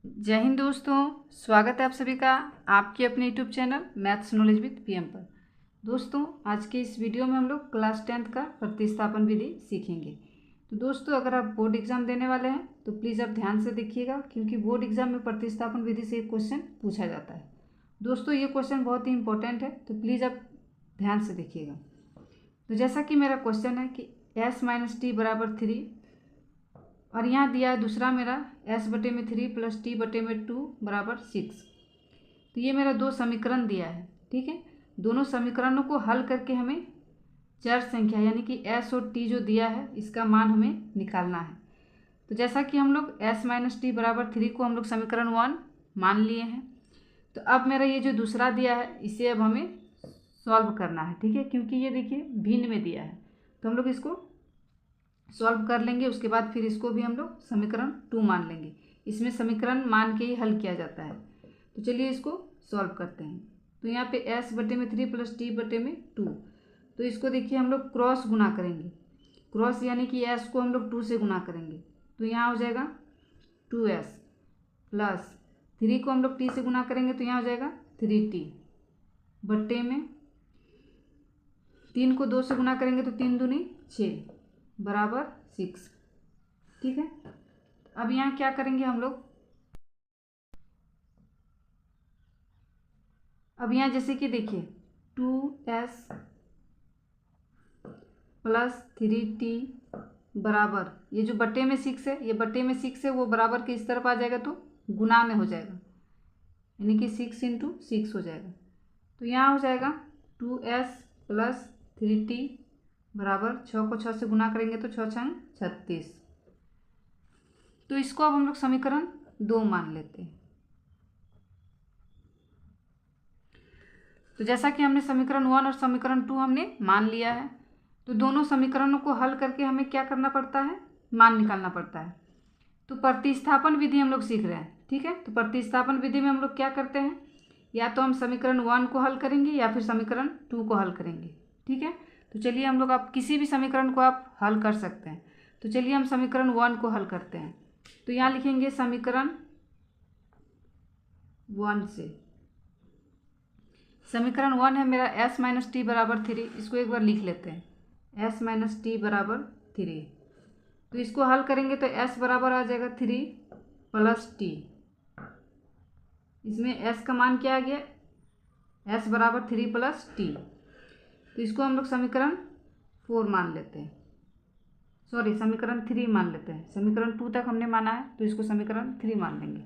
जय हिंद दोस्तों, स्वागत है आप सभी का आपके अपने YouTube channel maths knowledge with PM पर। दोस्तों, आज के इस वीडियो में हम लोग क्लास 10th का प्रतिस्थापन विधि सीखेंगे। तो दोस्तों, अगर आप बोर्ड एग्जाम देने वाले हैं तो प्लीज़ आप ध्यान से देखिएगा, क्योंकि बोर्ड एग्जाम में प्रतिस्थापन विधि से एक क्वेश्चन पूछा जाता है। दोस्तों, ये क्वेश्चन बहुत ही इंपॉर्टेंट है, तो प्लीज़ आप ध्यान से देखिएगा। तो जैसा कि मेरा क्वेश्चन है कि s - t = 3, और यहाँ दिया है दूसरा मेरा s/3 + t/2 = 6। तो ये मेरा दो समीकरण दिया है, ठीक है। दोनों समीकरणों को हल करके हमें चर संख्या यानी कि s और t जो दिया है इसका मान हमें निकालना है। तो जैसा कि हम लोग s - t = 3 को हम लोग समीकरण 1 मान लिए हैं, तो अब मेरा ये जो दूसरा दिया है इसे अब हमें सॉल्व करना है, ठीक है। क्योंकि ये देखिए भिन्न में दिया है, तो हम लोग इसको सॉल्व कर लेंगे। उसके बाद फिर इसको भी हम लोग समीकरण 2 मान लेंगे। इसमें समीकरण मान के ही हल किया जाता है। तो चलिए इसको सॉल्व करते हैं। तो यहाँ पे s/3 + t/2, तो इसको देखिए हम लोग क्रॉस गुना करेंगे। क्रॉस यानी कि s को हम लोग 2 से गुना करेंगे, तो यहाँ हो जाएगा 2s प्लस 3 को हम लोग t से गुना करेंगे, तो यहाँ हो जाएगा 3t बट्टे में 3 को 2 से गुना करेंगे तो 3 दूनी 6 बराबर 6, ठीक है। अब यहाँ क्या करेंगे हम लोग, अब यहाँ जैसे कि देखिए 2s + 3t बराबर, ये जो बट्टे में 6 है, ये बट्टे में 6 है, वो बराबर के इस तरफ आ जाएगा तो गुना में हो जाएगा, यानी कि 6 × 6 हो जाएगा। तो यहाँ हो जाएगा 2s + 3t बराबर 6 को 6 से गुना करेंगे तो 6 × 36। तो इसको अब हम लोग समीकरण 2 मान लेते हैं। तो जैसा कि हमने समीकरण 1 और समीकरण 2 हमने मान लिया है, तो दोनों समीकरणों को हल करके हमें क्या करना पड़ता है, मान निकालना पड़ता है। तो प्रतिस्थापन विधि हम लोग सीख रहे हैं, ठीक है। तो प्रतिस्थापन विधि में हम लोग क्या करते हैं, या तो हम समीकरण 1 को हल करेंगे या फिर समीकरण 2 को हल करेंगे, ठीक है। तो चलिए हम लोग, आप किसी भी समीकरण को आप हल कर सकते हैं। तो चलिए हम समीकरण 1 को हल करते हैं। तो यहाँ लिखेंगे समीकरण 1 से, समीकरण 1 है मेरा s - t = 3। इसको एक बार लिख लेते हैं, s - t = 3। तो इसको हल करेंगे तो s बराबर आ जाएगा 3 + t। इसमें s का मान क्या आ गया, s = 3 + t। तो इसको हम लोग समीकरण 4 मान लेते हैं, सॉरी समीकरण 3 मान लेते हैं। समीकरण 2 तक हमने माना है, तो इसको समीकरण 3 मान लेंगे।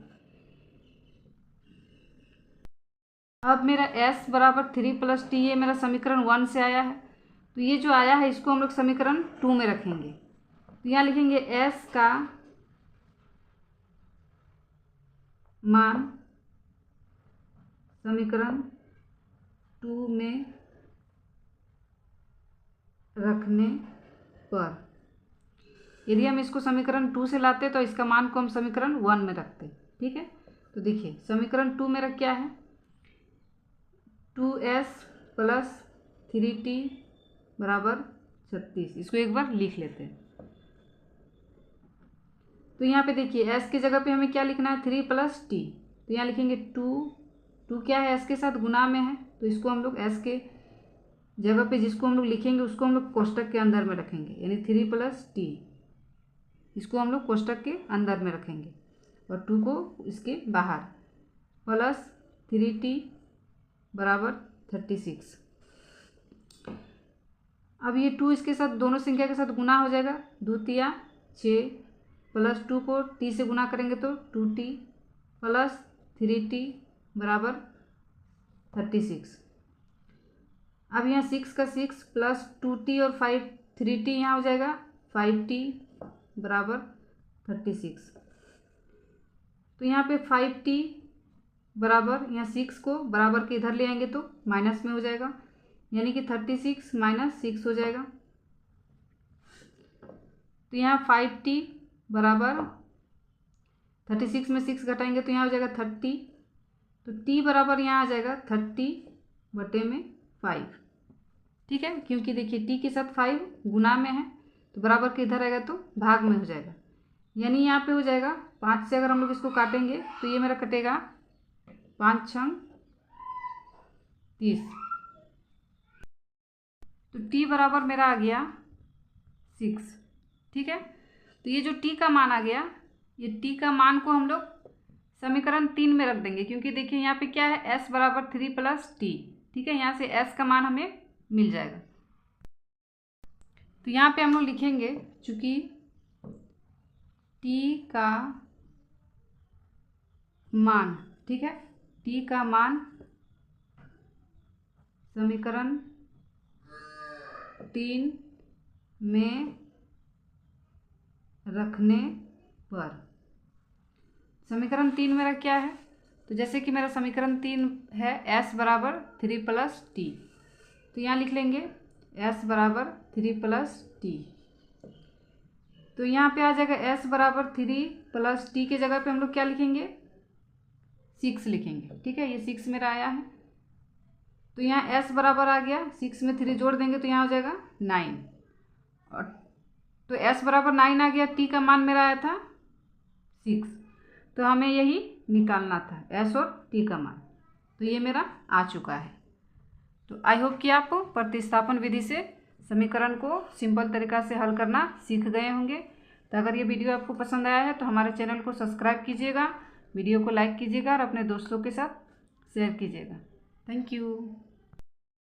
अब मेरा s = 3 + t, ये मेरा समीकरण 1 से आया है, तो ये जो आया है इसको हम लोग समीकरण 2 में रखेंगे। तो यहाँ लिखेंगे s का मान समीकरण 2 में रखने पर, यदि हम इसको समीकरण 2 से लाते तो इसका मान को हम समीकरण 1 में रखते, ठीक है। तो देखिए समीकरण 2 मेरा क्या है, 2s + 3t = 36। इसको एक बार लिख लेते हैं। तो यहाँ पे देखिए s की जगह पे हमें क्या लिखना है, 3 + t। तो यहाँ लिखेंगे 2 क्या है, s के साथ गुना में है, तो इसको हम लोग s के जगह पे जिसको हम लोग लिखेंगे उसको हम लोग कोष्टक के अंदर में रखेंगे, यानी 3 + t, इसको हम लोग कोष्टक के अंदर में रखेंगे और 2 को इसके बाहर, प्लस 3t = 36। अब ये 2 इसके साथ दोनों संख्या के साथ गुना हो जाएगा, 2 × 6 प्लस 2 को t से गुना करेंगे तो 2t प्लस 3t = 36। अब यहाँ 6 का 6 प्लस 2t और 3t यहाँ हो जाएगा 5t = 36। तो यहाँ पे 5t बराबर, यहाँ 6 को बराबर के इधर ले आएंगे तो माइनस में हो जाएगा, यानी कि 36 - 6 हो जाएगा। तो यहाँ 5t बराबर 36 में 6 घटाएंगे तो यहाँ हो जाएगा 30। तो t बराबर यहाँ आ जाएगा 30/5, ठीक है। क्योंकि देखिए t के साथ 5 गुना में है, तो बराबर के इधर आएगा तो भाग में हो जाएगा, यानी यहाँ पे हो जाएगा 5 से अगर हम लोग इसको काटेंगे तो ये मेरा कटेगा 5 छंग 30। तो t बराबर मेरा आ गया 6। ठीक है, तो ये जो t का मान आ गया, ये t का मान को हम लोग समीकरण 3 में रख देंगे, क्योंकि देखिए यहाँ पे क्या है, s बराबर 3 + t। ठीक है, यहाँ से s का मान हमें मिल जाएगा। तो यहाँ पे हम लोग लिखेंगे, चूंकि t का मान, ठीक है, t का मान समीकरण 3 में रखने पर, समीकरण 3 मेरा क्या है, तो जैसे कि मेरा समीकरण 3 है s बराबर 3 + t, तो यहाँ लिख लेंगे s बराबर 3 + t। तो यहाँ पे आ जाएगा s बराबर 3 + t के जगह पे हम लोग क्या लिखेंगे, 6 लिखेंगे। ठीक है, ये 6 मेरा आया है। तो यहाँ s बराबर आ गया, 6 में 3 जोड़ देंगे तो यहाँ हो जाएगा 9। और तो s बराबर 9 आ गया, t का मान मेरा आया था 6, तो हमें यही निकालना था s और t का मान। तो ये मेरा आ चुका है। तो आई होप कि आप प्रतिस्थापन विधि से समीकरण को सिंपल तरीका से हल करना सीख गए होंगे। तो अगर ये वीडियो आपको पसंद आया है तो हमारे चैनल को सब्सक्राइब कीजिएगा, वीडियो को लाइक कीजिएगा और अपने दोस्तों के साथ शेयर कीजिएगा। Thank you.